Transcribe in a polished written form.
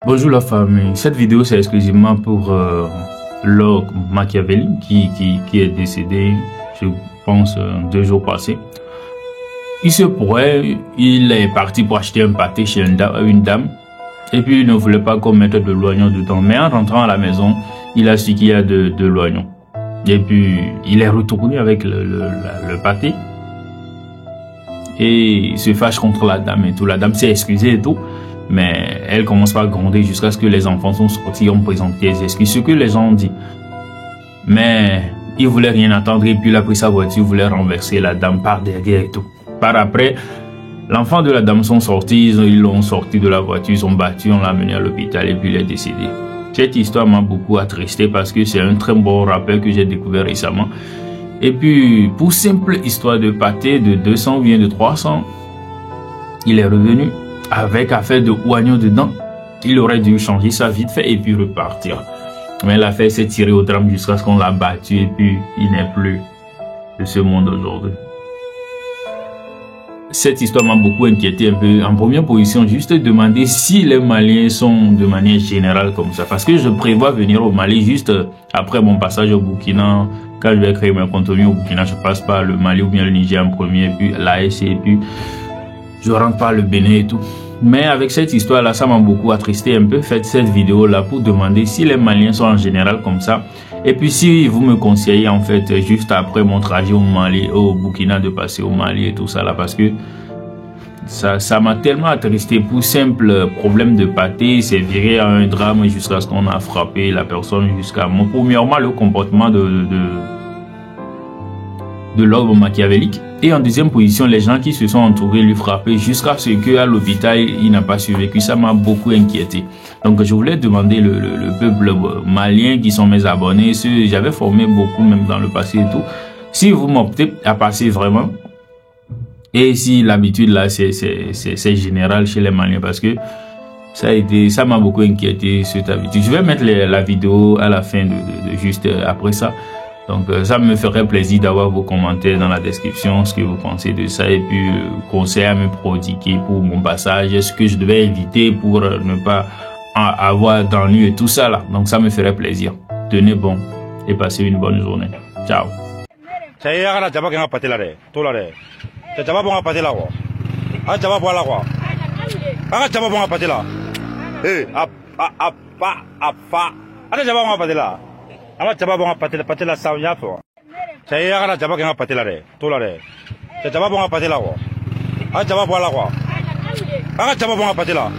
Bonjour la famille, cette vidéo c'est exclusivement pour Lord Machiavelli qui est décédé, je pense, 2 jours passés. Il se pourrait, il est parti pour acheter un pâté chez une dame et puis il ne voulait pas qu'on mette de l'oignon dedans. Mais en rentrant à la maison, il a su qu'il y a de l'oignon. Et puis il est retourné avec le pâté et il se fâche contre la dame et tout. La dame s'est excusée et tout. Mais elle commence par gronder jusqu'à ce que les enfants sont sortis et ont présenté des excuses. Ce que les gens ont dit. Mais il voulait rien attendre et puis il a pris sa voiture, il voulait renverser la dame par derrière et tout. Par après, l'enfant de la dame sont sortis, ils l'ont sorti de la voiture, ils ont battu, on l'a amené à l'hôpital et puis il est décédé. Cette histoire m'a beaucoup attristé parce que c'est un très bon rappel que j'ai découvert récemment. Et puis, pour simple histoire de pâté de 200 ou bien de 300, il est revenu avec affaire de oignon dedans. Il aurait dû changer ça vite fait et puis repartir. Mais l'affaire s'est tirée au drame jusqu'à ce qu'on l'a battu et puis il n'est plus de ce monde aujourd'hui. Cette histoire m'a beaucoup inquiété un peu. En première position, juste demander si les Maliens sont de manière générale comme ça. Parce que je prévois venir au Mali juste après mon passage au Burkina. Quand je vais créer mon contenu au Burkina, je passe par le Mali ou bien le Niger en premier, puis l'AS et puis je rentre par le Bénin et tout. Mais avec cette histoire-là, ça m'a beaucoup attristé un peu. Faites cette vidéo-là pour demander si les Maliens sont en général comme ça. Et puis si vous me conseillez en fait, juste après mon trajet au Mali, au Burkina, de passer au Mali et tout ça là, parce que ça m'a tellement attristé pour simple problème de pâté. C'est viré à un drame jusqu'à ce qu'on a frappé la personne jusqu'à moi. Premièrement, le comportement de l'ordre machiavélique. Et en deuxième position, les gens qui se sont entourés lui frapper jusqu'à ce qu'à l'hôpital, il n'a pas survécu. Ça m'a beaucoup inquiété. Donc, je voulais demander le peuple malien qui sont mes abonnés, ceux j'avais formé beaucoup même dans le passé et tout, si vous m'optez à passer vraiment, et si l'habitude là, c'est général chez les Maliens, parce que ça m'a beaucoup inquiété, cette habitude. Je vais mettre la vidéo à la fin de juste après ça. Donc ça me ferait plaisir d'avoir vos commentaires dans la description, ce que vous pensez de ça et puis conseils à me prodiguer pour mon passage, ce que je devais éviter pour ne pas avoir d'ennui et tout ça là. Donc ça me ferait plaisir. Tenez bon et passez une bonne journée. Ciao. Ama chaba bonga patela sa ya fo. Saya kana chaba kenga patela re. Tola re. Chaba bonga patela ko. A chaba bola ko. Aga chaba bonga patela.